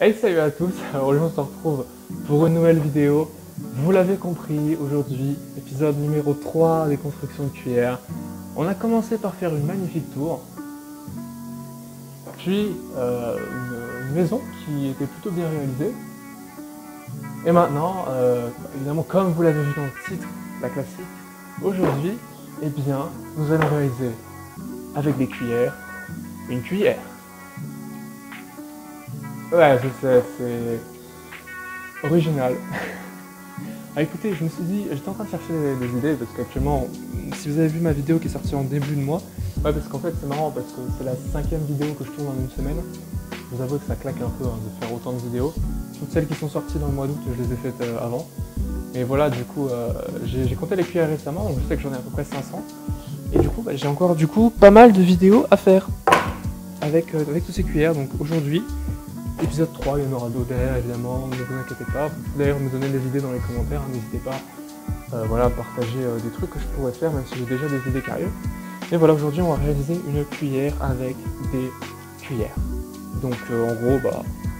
Hey, salut à tous, aujourd'hui on se retrouve pour une nouvelle vidéo. Vous l'avez compris, aujourd'hui, épisode numéro 3 des constructions de cuillères. On a commencé par faire une magnifique tour, puis une maison qui était plutôt bien réalisée. Et maintenant, évidemment, comme vous l'avez vu dans le titre, la classique, aujourd'hui, eh bien, nous allons réaliser avec des cuillères, une cuillère. Ouais, je sais, c'est original. Ah, écoutez, je me suis dit, j'étais en train de chercher des idées parce qu'actuellement, si vous avez vu ma vidéo qui est sortie en début de mois, ouais, parce qu'en fait c'est marrant parce que c'est la 5e vidéo que je tourne en une semaine. Je vous avoue que ça claque un peu hein, de faire autant de vidéos. Toutes celles qui sont sorties dans le mois d'août, je les ai faites avant. Mais voilà, du coup, j'ai compté les cuillères récemment, donc je sais que j'en ai à peu près 500. Et du coup, j'ai encore pas mal de vidéos à faire avec toutes ces cuillères. Donc aujourd'hui, épisode 3, il y en aura d'autres derrière, évidemment, ne vous inquiétez pas. Vous pouvez d'ailleurs me donner des idées dans les commentaires, hein, n'hésitez pas voilà, à partager des trucs que je pourrais faire, même si j'ai déjà des idées qui arrivent. Et voilà, aujourd'hui, on va réaliser une cuillère avec des cuillères. Donc en gros,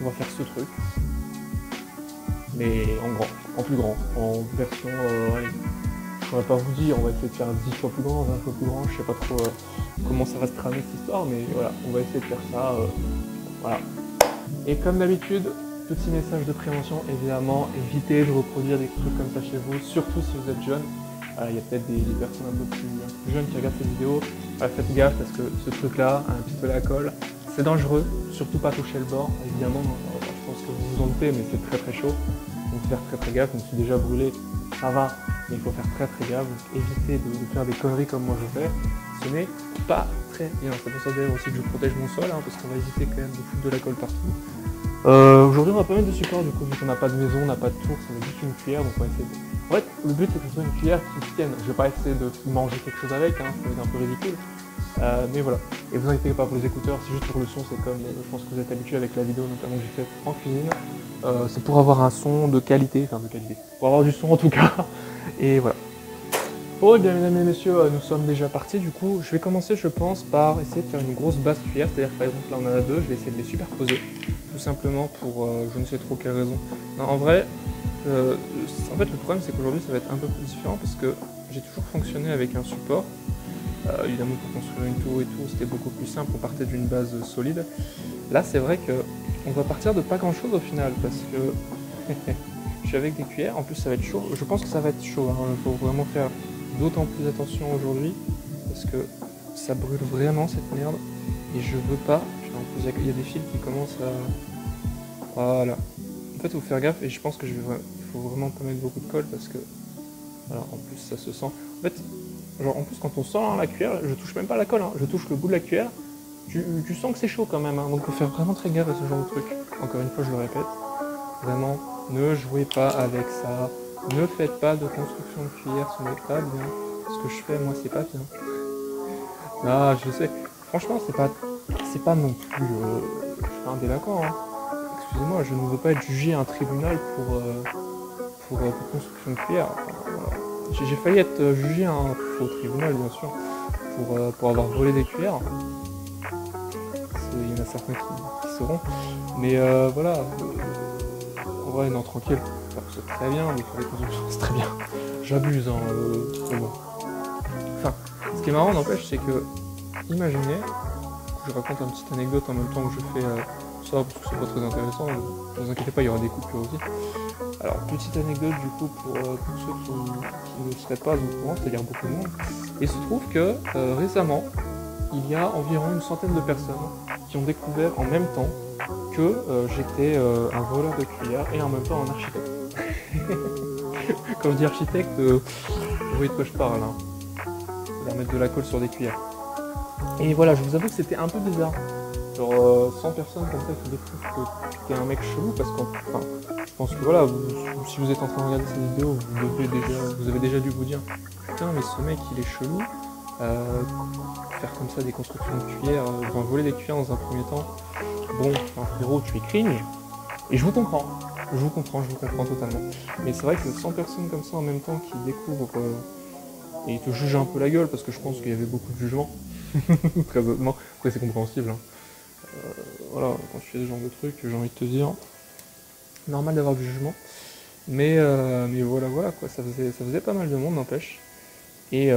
on va faire ce truc, mais en grand, en plus grand, en version, allez, je ne pourrais pas vous dire, on va essayer de faire 10 fois plus grand, 20 fois plus grand, je sais pas trop comment ça va se tramer cette histoire, mais voilà, on va essayer de faire ça, voilà. Et comme d'habitude, petit message de prévention, évidemment, évitez de reproduire des trucs comme ça chez vous, surtout si vous êtes jeune. Il y a peut-être des personnes un peu plus jeunes qui regardent cette vidéo. Faites gaffe parce que ce truc-là, un pistolet à colle, c'est dangereux, surtout pas toucher le bord, évidemment. Je pense que vous vous en doutez, mais c'est très très chaud. Donc faire très gaffe, je me suis déjà brûlé, ça va, mais il faut faire très gaffe. Donc évitez de faire des conneries comme moi je fais. Ce n'est pas très bien. C'est pour ça d'ailleurs aussi que je protège mon sol, hein, parce qu'on va éviter quand même de foutre de la colle partout. Aujourd'hui on va pas mettre de support du coup, vu qu'on n'a pas de maison, on n'a pas de tour, ça va juste une cuillère, donc on va essayer de... En fait, le but c'est que ce soit une cuillère qui tienne. Je vais pas essayer de manger quelque chose avec, hein, ça va être un peu ridicule. Mais voilà. Et vous inquiétez pas pour les écouteurs, c'est juste pour le son, c'est comme, je pense que vous êtes habitué avec la vidéo notamment que j'ai faite en cuisine. C'est pour avoir un son de qualité, pour avoir du son en tout cas. Et voilà. Bon, bien mesdames et messieurs, nous sommes déjà partis. Du coup, je vais commencer, je pense, par essayer de faire une grosse basse cuillère. C'est-à-dire que par exemple, là on en a deux, je vais essayer de les superposer. Tout simplement pour je ne sais trop quelle raison. Non, en vrai, en fait, le problème c'est qu'aujourd'hui ça va être un peu plus différent parce que j'ai toujours fonctionné avec un support. Évidemment, pour construire une tour et tout, c'était beaucoup plus simple, on partait d'une base solide. Là, c'est vrai que on va partir de pas grand-chose au final parce que je suis avec des cuillères. En plus, ça va être chaud. Je pense que ça va être chaud. Il faut vraiment faire d'autant plus attention aujourd'hui parce que ça brûle vraiment cette merde et je veux pas. En plus, il y a des fils qui commencent à... Voilà. En fait, il faut faire gaffe et je pense que il faut vraiment pas mettre beaucoup de colle parce que voilà, en plus ça se sent. En fait, genre en plus quand on sent hein, la cuillère, je touche même pas la colle, hein, je touche le bout de la cuillère. Tu sens que c'est chaud quand même, hein, donc il faut faire vraiment très gaffe à ce genre de truc. Encore une fois, je le répète, vraiment, ne jouez pas avec ça. Ne faites pas de construction de cuillère, ce n'est pas bien. Ce que je fais, moi, c'est pas bien. Ah, je sais. Franchement, c'est pas non plus. Je suis pas un délinquant. Hein. Excusez-moi, je ne veux pas être jugé à un tribunal pour construction de cuillère. Enfin, voilà. J'ai failli être jugé à un faux tribunal, bien sûr, pour avoir volé des cuillères. Il y en a certains qui sauront. Mais voilà. En vrai, non, tranquille. C'est très bien, mais faire des constructions, c'est très bien. J'abuse, hein, mais bon. Enfin, ce qui est marrant, n'empêche, c'est que, imaginez, je raconte une petite anecdote en même temps que je fais ça, parce que c'est pas très intéressant, ne vous inquiétez pas, il y aura des coupures aussi. Alors, petite anecdote du coup pour ceux qui ne seraient pas au courant, c'est-à-dire beaucoup de monde. Il se trouve que récemment, il y a environ une centaine de personnes qui ont découvert en même temps que j'étais un voleur de cuillères et en même temps un architecte. Quand je dis architecte, vous voyez de quoi je parle, hein. C'est-à-dire mettre de la colle sur des cuillères. Et voilà, je vous avoue que c'était un peu bizarre. Genre 100 personnes comme ça qui découvrent que t'es un mec chelou parce que enfin, je pense que voilà, si vous êtes en train de regarder cette vidéo, vous avez déjà dû vous dire putain mais ce mec il est chelou, faire comme ça des constructions de cuillères, enfin voler des cuillères dans un premier temps, bon, enfin, frérot tu es crigne, et je vous comprends totalement. Mais c'est vrai que 100 personnes comme ça en même temps qui découvrent et te jugent un peu la gueule parce que je pense qu'il y avait beaucoup de jugement, très honnêtement, après c'est compréhensible. Hein. Voilà, quand tu fais ce genre de trucs, j'ai envie de te dire, Normal d'avoir du jugement. Mais voilà, voilà quoi, ça faisait pas mal de monde, n'empêche. Et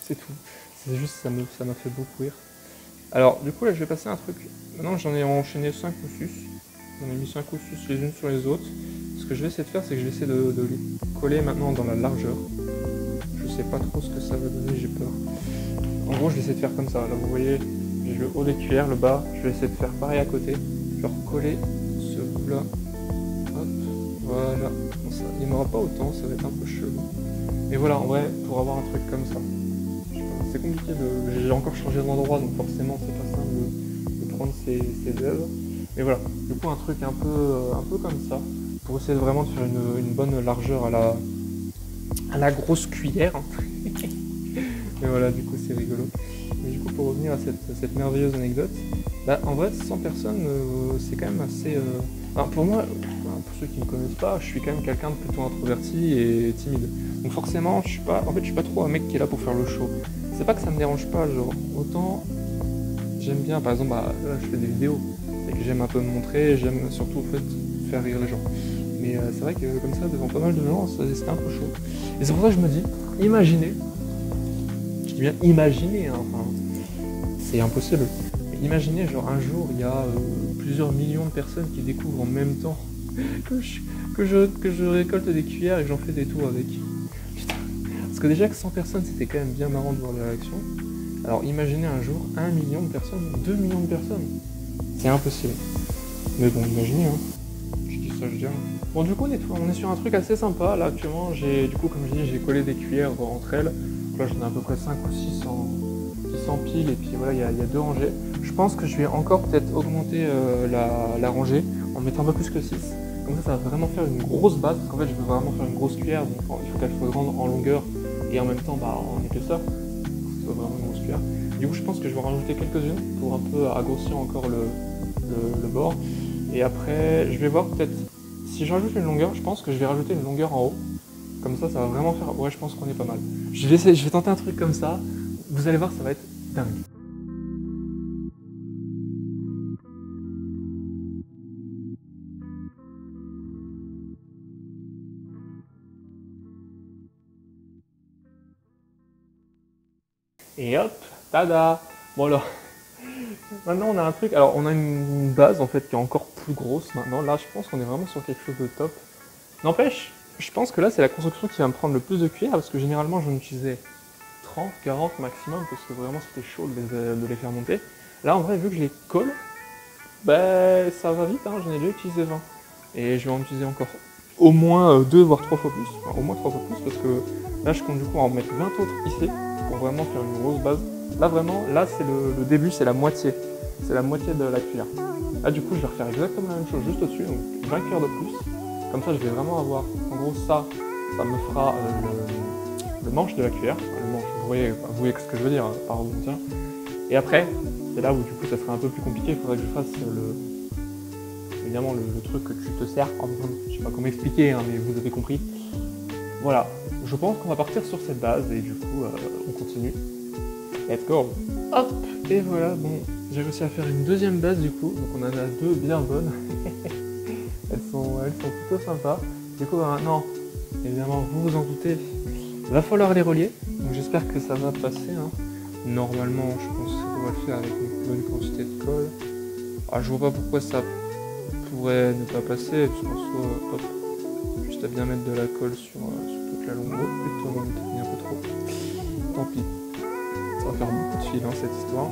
c'est tout. C'est juste, ça m'a fait beaucoup rire. Alors, du coup, là, je vais passer un truc. Maintenant, j'en ai enchaîné 5 ou 6. J'en ai mis 5 ou 6 les unes sur les autres. Ce que je vais essayer de faire, c'est que je vais essayer de les coller maintenant dans la largeur. Je sais pas trop ce que ça va donner, j'ai peur. En gros, je vais essayer de faire comme ça. Là, vous voyez, j'ai le haut des cuillères, le bas. Je vais essayer de faire pareil à côté. Je vais recoller ce bout-là. Hop, voilà. Bon, ça, il n'y en aura pas autant, ça va être un peu chelou. Mais voilà, en vrai, pour avoir un truc comme ça, c'est compliqué de... J'ai encore changé d'endroit, donc forcément, c'est pas simple de prendre ces œuvres. Mais voilà, du coup, un truc un peu comme ça, pour essayer vraiment de faire une bonne largeur à la grosse cuillère. Mais voilà, du coup, c'est rigolo. Mais du coup, pour revenir à cette merveilleuse anecdote, bah, en vrai, 100 personnes, c'est quand même assez... Enfin, pour moi, pour ceux qui ne me connaissent pas, je suis quand même quelqu'un de plutôt introverti et timide. Donc forcément, je suis pas trop un mec qui est là pour faire le show. C'est pas que ça me dérange pas, genre, autant j'aime bien, par exemple, bah, là, je fais des vidéos, et que j'aime un peu me montrer, j'aime surtout, en fait, faire rire les gens. Mais c'est vrai que comme ça, devant pas mal de gens, c'était un peu chaud. Et c'est pour ça que je me dis, imaginez, je dis bien imaginer, hein, enfin, c'est impossible. Mais imaginez, genre un jour, il y a plusieurs millions de personnes qui découvrent en même temps que je récolte des cuillères et que j'en fais des tours avec. Putain. Parce que déjà que 100 personnes, c'était quand même bien marrant de voir les réactions. Alors imaginez un jour 1 million de personnes, 2 millions de personnes. C'est impossible. Mais bon, imaginez, hein. Je dis ça, je dis rien. Bon, du coup, on est sur un truc assez sympa. Là, actuellement, du coup, comme je dis, j'ai collé des cuillères entre elles. Donc là, j'en ai à peu près 5 ou 6 en pile. Et puis voilà, il y a 2 rangées. Je pense que je vais encore peut-être augmenter la rangée en mettant un peu plus que 6. Comme ça va vraiment faire une grosse base. Parce qu'en fait, je veux vraiment faire une grosse cuillère. Donc il faut qu'elle soit grande en longueur et en même temps en épaisseur. Pour que ce soit vraiment une grosse cuillère. Du coup, je pense que je vais en rajouter quelques-unes pour un peu agrosir encore le bord. Et après, je vais voir peut-être, si je rajoute une longueur, je pense que je vais rajouter une longueur en haut. Comme ça va vraiment faire... Ouais, je pense qu'on est pas mal. Je vais tenter un truc comme ça. Vous allez voir, ça va être dingue. Et hop, tada. Bon alors, maintenant on a un truc, alors on a une base en fait qui est encore plus grosse maintenant. Là, je pense qu'on est vraiment sur quelque chose de top. N'empêche, je pense que là c'est la construction qui va me prendre le plus de cuillères parce que généralement j'en utilisais 30, 40 maximum parce que vraiment c'était chaud de les faire monter. Là en vrai, vu que je les colle, ben ça va vite, hein, j'en ai déjà utilisé 20. Et je vais en utiliser encore au moins 2 voire 3 fois plus. Enfin, au moins 3 fois plus parce que là je compte du coup en remettre 20 autres ici pour vraiment faire une grosse base. Là vraiment, là c'est le début, c'est la moitié. C'est la moitié de la cuillère. Là du coup je vais refaire exactement la même chose juste au-dessus, donc 20 cuillères de plus. Comme ça je vais vraiment avoir, en gros ça me fera le manche de la cuillère. Enfin, le manche, vous voyez ce que je veux dire, pardon. Et après, c'est là où du coup ça sera un peu plus compliqué, il faudrait que je fasse évidemment le truc que tu te sers. Je sais pas comment expliquer, hein, mais vous avez compris. Voilà, je pense qu'on va partir sur cette base et du coup on continue. Let's go. Hop, et voilà, bon, j'ai réussi à faire une deuxième base du coup, donc on en a 2 bien bonnes. elles sont plutôt sympas. Du coup maintenant, évidemment vous vous en doutez, il va falloir les relier, donc j'espère que ça va passer, hein. Normalement je pense que ça doit le faire avec une bonne quantité de colle. Ah, je vois pas pourquoi ça pourrait ne pas passer, parce qu'en soit, hop, juste à bien mettre de la colle sur toute la longueur. Plutôt, on en a peut-être mis un peu trop. Tant pis. Ça va faire beaucoup de fil, hein, cette histoire.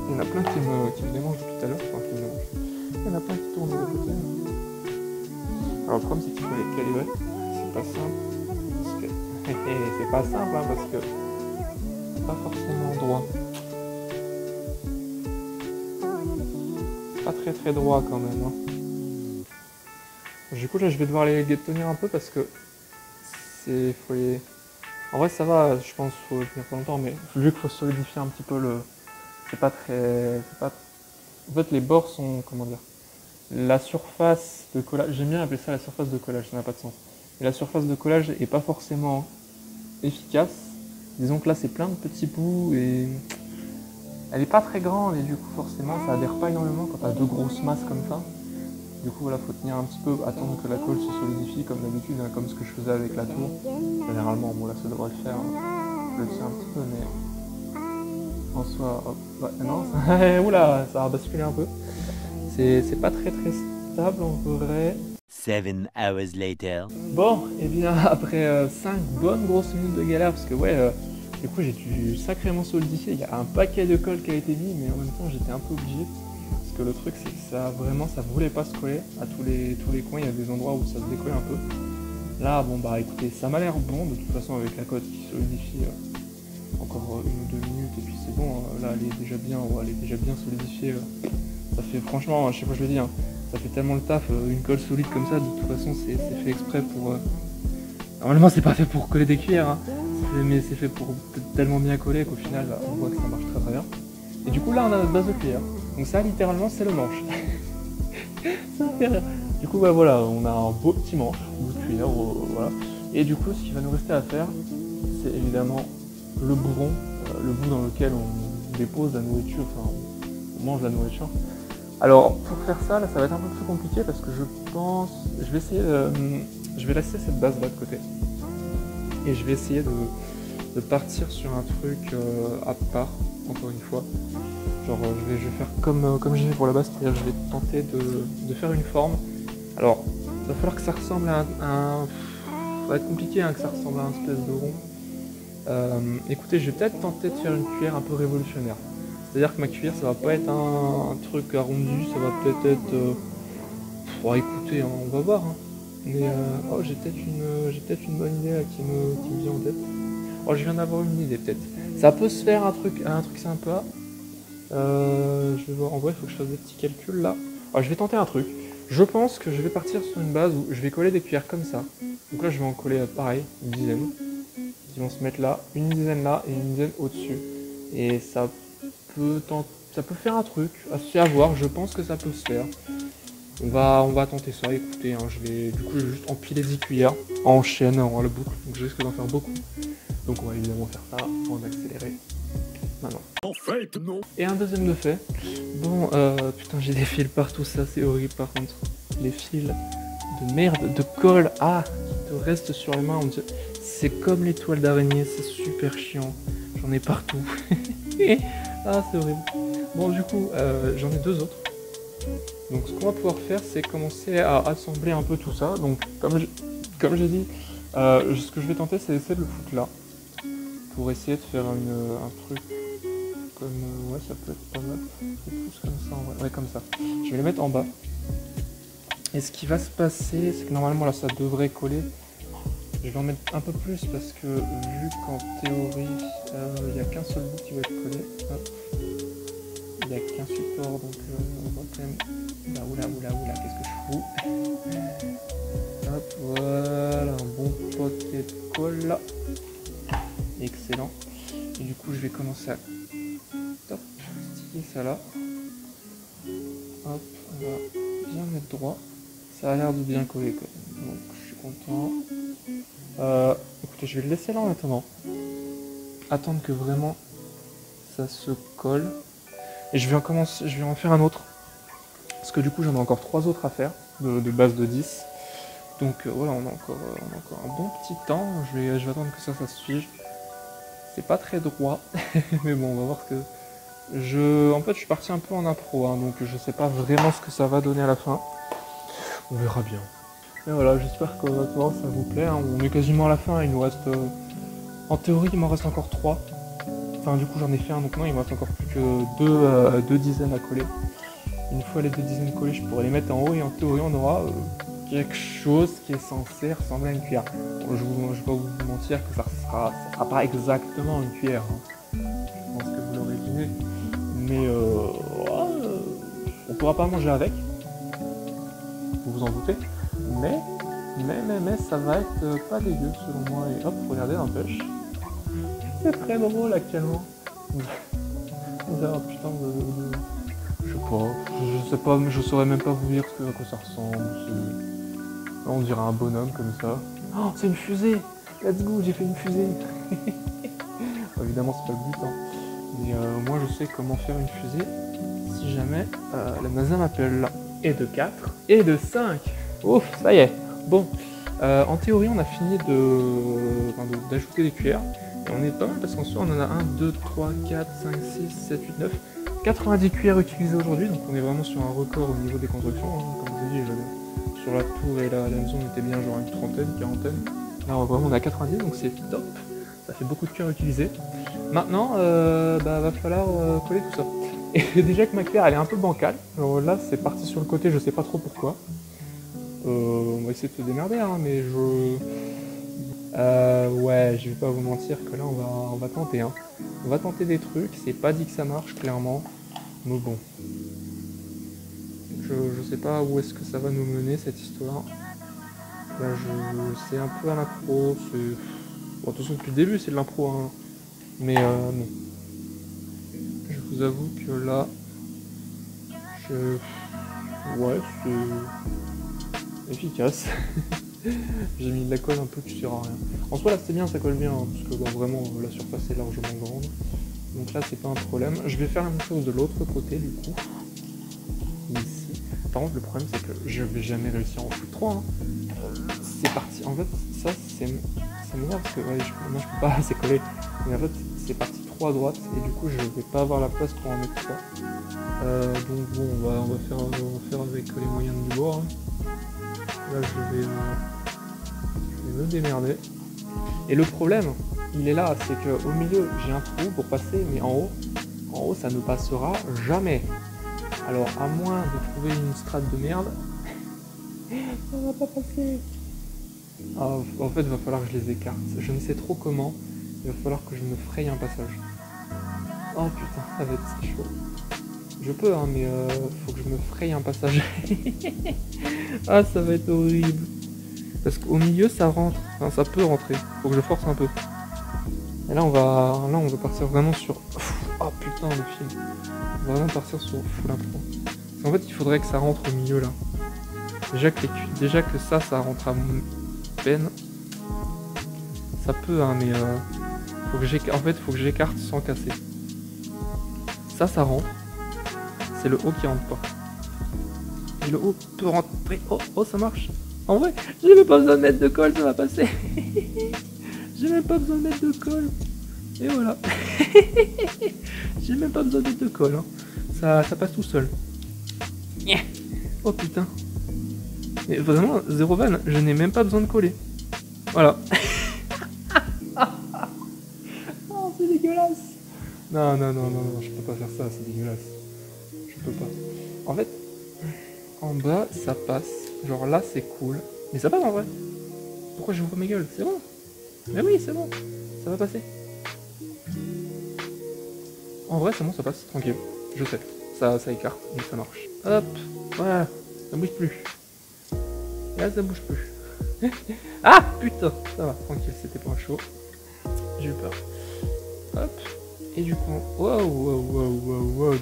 Il y en a plein qui me démangent depuis tout à l'heure. Enfin, qui me démangent. Il y en a plein qui tournent de côté. Alors, le problème, c'est qu'il faut les calibrer. C'est pas simple. Parce que... c'est pas simple, hein, parce que c'est pas forcément droit. Pas très très droit quand même, hein. Du coup là je vais devoir les tenir un peu parce que faut les... En vrai ça va, je pense qu'il faut tenir pas longtemps, mais vu qu'il faut solidifier un petit peu c'est pas très... En fait les bords sont... Comment dire, la surface de collage, j'aime bien appeler ça la surface de collage, ça n'a pas de sens. Et la surface de collage est pas forcément efficace. Disons que là c'est plein de petits bouts et... Elle est pas très grande et du coup forcément ça adhère pas énormément quand t'as 2 grosses masses comme ça. Du coup voilà, faut tenir un petit peu, attendre que la colle se solidifie comme d'habitude, hein, comme ce que je faisais avec la tour. Généralement, bon là ça devrait le faire, hein. Je le tiens un petit peu, mais en soi, hop, ouais, non, ça... oula, ça a basculé un peu. C'est pas très stable en vrai. 7 hours later. Bon, et bien après 5 bonnes grosses minutes de galère, parce que ouais, du coup j'ai dû sacrément solidifier, il y a un paquet de colle qui a été mis, mais en même temps j'étais un peu obligé. Parce que le truc c'est que ça vraiment ça voulait pas se coller à tous les coins, il y a des endroits où ça se décolle un peu. Là bon bah écoutez, ça m'a l'air bon de toute façon avec la colle qui solidifie encore 1 ou 2 minutes et puis c'est bon, là elle est déjà bien solidifiée. Ça fait franchement, je sais pas je le dis, hein, ça fait tellement le taf, une colle solide comme ça, de toute façon c'est fait exprès pour... Normalement c'est pas fait pour coller des cuillères, hein, mais c'est fait pour tellement bien coller qu'au final on voit que ça marche très bien. Et du coup là on a notre base de cuillère, donc ça littéralement c'est le manche. Ça fait rire. Du coup bah voilà, on a un beau petit manche, bout de cuillère, voilà. Et du coup ce qui va nous rester à faire, c'est évidemment le bourron, le bout dans lequel on dépose la nourriture, enfin on mange la nourriture. Alors pour faire ça, là ça va être un peu plus compliqué parce que je pense, je vais essayer je vais laisser cette base là de côté et je vais essayer de partir sur un truc à part, encore une fois. Genre je vais faire comme j'ai fait pour la base, c'est-à-dire je vais tenter de faire une forme. Alors il va falloir que ça ressemble à un ça va être compliqué hein, que ça ressemble à un espèce de rond. Écoutez, je vais peut-être tenter de faire une cuillère un peu révolutionnaire. C'est-à-dire que ma cuillère, ça va pas être un truc arrondi, ça va peut-être être... Oh, écoutez, hein, on va voir. Hein. Mais oh, j'ai peut-être une bonne idée là, qui me vient en tête. Oh, je viens d'avoir une idée peut-être. Ça peut se faire un truc sympa. Je vais voir. En vrai, il faut que je fasse des petits calculs là. Alors, je vais tenter un truc. Je pense que je vais partir sur une base où je vais coller des cuillères comme ça. Donc là, je vais en coller pareil, une dizaine. Ils vont se mettre là, une dizaine là et une dizaine au-dessus. Et ça peut faire un truc, assez à voir, je pense que ça peut se faire. On va tenter ça, écoutez, hein, je vais juste empiler 10 cuillères en chaîne, en la boucle, donc je risque d'en faire beaucoup. Donc on va évidemment faire ça en accéléré. Maintenant. En fait, non. Et un deuxième de fait. Bon, putain, j'ai des fils partout, ça c'est horrible par contre. Les fils de merde, de colle, qui te restent sur les mains, c'est comme les toiles d'araignée, c'est super chiant. J'en ai partout. C'est horrible. Bon, du coup, j'en ai 2 autres. Donc, ce qu'on va pouvoir faire, c'est commencer à assembler un peu tout ça. Donc, comme j'ai dit, ce que je vais tenter, c'est essayer de le foutre là. Pour essayer de faire un truc comme... ouais, ça peut être pas mal. Plus comme ça, en vrai. Ouais, comme ça. Je vais les mettre en bas. Et ce qui va se passer, c'est que normalement, là, ça devrait coller. Je vais en mettre un peu plus parce que vu qu'en théorie il n'y a qu'un seul bout qui va être collé, hop. Il n'y a qu'un support donc on va quand même... Oula, qu'est-ce que je fous? Hop, voilà, un bon paquet de colle là. Excellent. Et du coup je vais commencer à stiller ça là. Hop, on va bien mettre droit. Ça a l'air de bien coller quand même, donc je suis content. Écoutez, je vais le laisser là en attendant. Attendre que vraiment ça se colle. Et je vais en faire un autre. Parce que du coup j'en ai encore 3 autres à faire, de base de 10. Donc voilà, on a encore un bon petit temps. Je vais attendre que ça se fige. C'est pas très droit, mais bon, on va voir ce que... En fait, je suis parti un peu en impro, hein, donc je sais pas vraiment ce que ça va donner à la fin. On verra bien. Et voilà, j'espère que maintenant ça vous plaît. Hein. On est quasiment à la fin, il nous reste... En théorie, il m'en reste encore 3. Enfin, du coup, j'en ai fait un, donc non, il me reste encore plus que 2 dizaines à coller. Une fois les 2 dizaines collées, je pourrais les mettre en haut, et en théorie, on aura quelque chose qui est censé ressembler à une cuillère. Bon, je vais pas vous mentir que ça sera pas exactement une cuillère. Hein. Je pense que vous l'aurez deviné. Mais on pourra pas manger avec. Vous vous en doutez. Mais ça va être pas dégueu selon moi. Et hop, regardez, n'empêche. C'est très drôle actuellement. Vous avez un putain de... Je sais pas, mais je saurais même pas vous dire à quoi ça ressemble. On dirait un bonhomme comme ça. Oh, c'est une fusée! Let's go, j'ai fait une fusée! Évidemment, c'est pas le but, hein. Mais moi, je sais comment faire une fusée si jamais la NASA m'appelle. et de 4, et de 5. Ouf, ça y est. Bon, en théorie, on a fini d'ajouter des cuillères. Et on est pas mal parce qu'en soi, on en a 1, 2, 3, 4, 5, 6, 7, 8, 9. 90 cuillères utilisées aujourd'hui, donc on est vraiment sur un record au niveau des constructions. Hein. Comme je vous ai dit, sur la tour et la maison, on était bien genre une trentaine, quarantaine. Là, vraiment, on a 90, donc c'est top. Ça fait beaucoup de cuillères utilisées. Maintenant, va falloir coller tout ça. Et déjà que ma cuillère, elle est un peu bancale. Alors là, c'est parti sur le côté, je sais pas trop pourquoi. On va essayer de se démerder, hein, mais ouais, je vais pas vous mentir que là, on va tenter. Hein. On va tenter des trucs, c'est pas dit que ça marche, clairement. Mais bon. Je sais pas où est-ce que ça va nous mener, cette histoire. Là, c'est un peu à l'impro. Bon, de toute façon, depuis le début, c'est de l'impro. Hein. Mais bon. Je vous avoue que là, ouais, c'est efficace. J'ai mis de la colle un peu qui sert à rien. En soi, là, c'est bien, ça colle bien, hein, parce que bon, vraiment, la surface est largement grande. Donc là, c'est pas un problème. Je vais faire la même chose de l'autre côté, du coup. Ici. Par contre, le problème, c'est que je vais jamais réussir en foutre 3. Hein. C'est parti. En fait, ça m'énerve parce que ouais, moi, je peux pas assez coller. Mais en fait, c'est parti 3 à droite, et du coup, je vais pas avoir la place pour en mettre 3. Donc bon, on va faire avec les moyens du bord. Hein. Là, je vais me démerder. Et le problème, il est là, c'est qu'au milieu, j'ai un trou pour passer, mais en haut, ça ne passera jamais. Alors, à moins de trouver une strate de merde, ça va pas passer. Ah, en fait, il va falloir que je les écarte. Je ne sais trop comment. Il va falloir que je me fraye un passage. Oh putain, ça va être chaud. Je peux, hein, mais faut que je me fraye un passage. Ah, ça va être horrible. Parce qu'au milieu, ça rentre. Enfin, ça peut rentrer. Faut que je force un peu. Et là, on va partir vraiment sur... Oh putain, le film. On va vraiment partir sur full impro. En fait, il faudrait que ça rentre au milieu, là. Déjà que ça rentre à peine. Ça peut, hein, mais... faut que j'écarte sans casser. Ça rentre. C'est le haut qui rentre pas. Et le haut peut rentrer. Oh, ça marche. En vrai, j'ai même pas besoin de mettre de colle, ça va passer. J'ai même pas besoin de mettre de colle. Et voilà. J'ai même pas besoin de mettre de colle. Hein. Ça passe tout seul. Oh putain. Mais vraiment, zéro van, je n'ai même pas besoin de coller. Voilà. Oh, c'est dégueulasse. Non, je peux pas faire ça, c'est dégueulasse. Je peux pas. En fait, en bas, ça passe. Genre là, c'est cool. Mais ça passe en vrai. Pourquoi je vois ma gueule? C'est bon. Mais oui, c'est bon. Ça va passer. En vrai, c'est bon, ça passe. Tranquille. Je sais. Ça écarte, mais ça marche. Hop. Voilà. Ça bouge plus. Et là, ça bouge plus. Ah, putain. Ça va, tranquille. C'était pas chaud. J'ai eu peur. Hop. Et du coup, wow.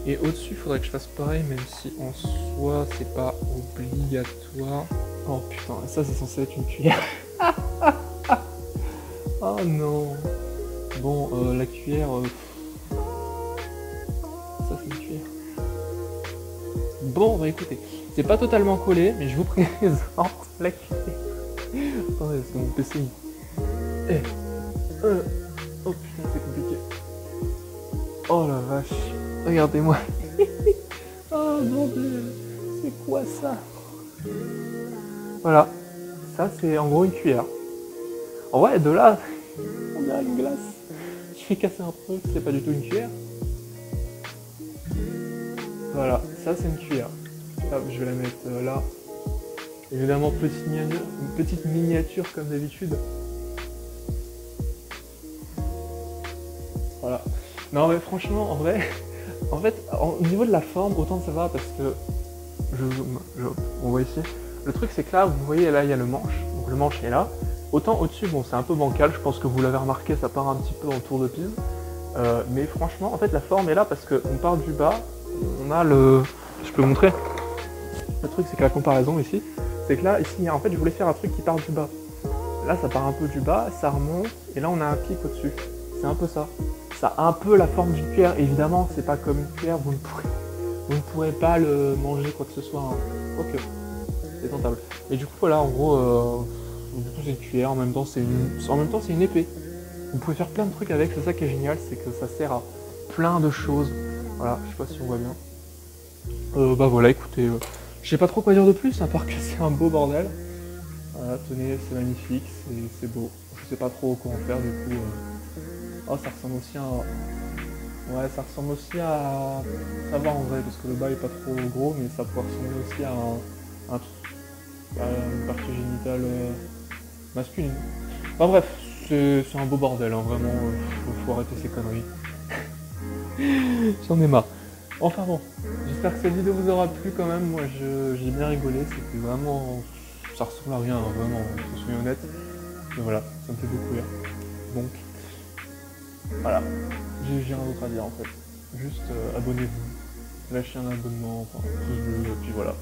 Et au-dessus, il faudrait que je fasse pareil, même si en soi, c'est pas obligatoire. Oh putain, ça c'est censé être une cuillère. Oh non. Bon, la cuillère... Ça c'est une cuillère. Bon, bah écoutez, c'est pas totalement collé, mais je vous présente la cuillère. Attendez, c'est mon PC. Oh putain, c'est compliqué. Oh la vache. Regardez-moi. Oh bordel. C'est quoi ça? Voilà. Ça c'est en gros une cuillère. En vrai, de là, on dirait une glace. Je vais casser un truc, c'est pas du tout une cuillère. Voilà, ça c'est une cuillère. Hop, je vais la mettre là. Évidemment, petite miniature comme d'habitude. Voilà. Non mais franchement, en vrai, en fait, au niveau de la forme, autant ça va parce que on voit ici. Le truc c'est que là, vous voyez là, il y a le manche. Donc le manche est là. Autant au-dessus, bon, c'est un peu bancal. Je pense que vous l'avez remarqué, ça part un petit peu en tour de pise. Mais franchement, en fait, la forme est là parce qu'on part du bas. On a le, je peux vous montrer. Le truc c'est que la comparaison ici, c'est que là, ici, en fait, je voulais faire un truc qui part du bas. Là, ça part un peu du bas, ça remonte, et là, on a un pic au-dessus. C'est un peu ça. Ça a un peu la forme d'une cuillère. Évidemment, c'est pas comme une cuillère, vous vous ne pourrez pas le manger, quoi que ce soit. Hein. Ok, c'est tentable. Et du coup, voilà, en gros, c'est une cuillère, en même temps, c'est une épée. Vous pouvez faire plein de trucs avec, c'est ça qui est génial, c'est que ça sert à plein de choses. Voilà, je sais pas si on voit bien. Bah voilà, écoutez, je sais pas trop quoi dire de plus, à part que c'est un beau bordel. Voilà, tenez, c'est magnifique, c'est beau. Je sais pas trop quoi en faire, du coup. Oh, ça ressemble aussi à... Ouais, ça ressemble aussi à... Ça va en vrai, parce que le bas est pas trop gros, mais ça pourrait ressembler aussi à une partie génitale masculine. Enfin bref, c'est un beau bordel, hein, vraiment, faut arrêter ces conneries. J'en ai marre. Enfin bon, j'espère que cette vidéo vous aura plu quand même, moi j'ai bien rigolé, c'était vraiment... Ça ressemble à rien, hein, vraiment, je suis honnête. Mais voilà, ça me fait beaucoup rire. Donc, voilà, j'ai rien d'autre à dire en fait. Juste abonnez-vous, lâchez un abonnement, enfin, pouce bleu, et puis voilà.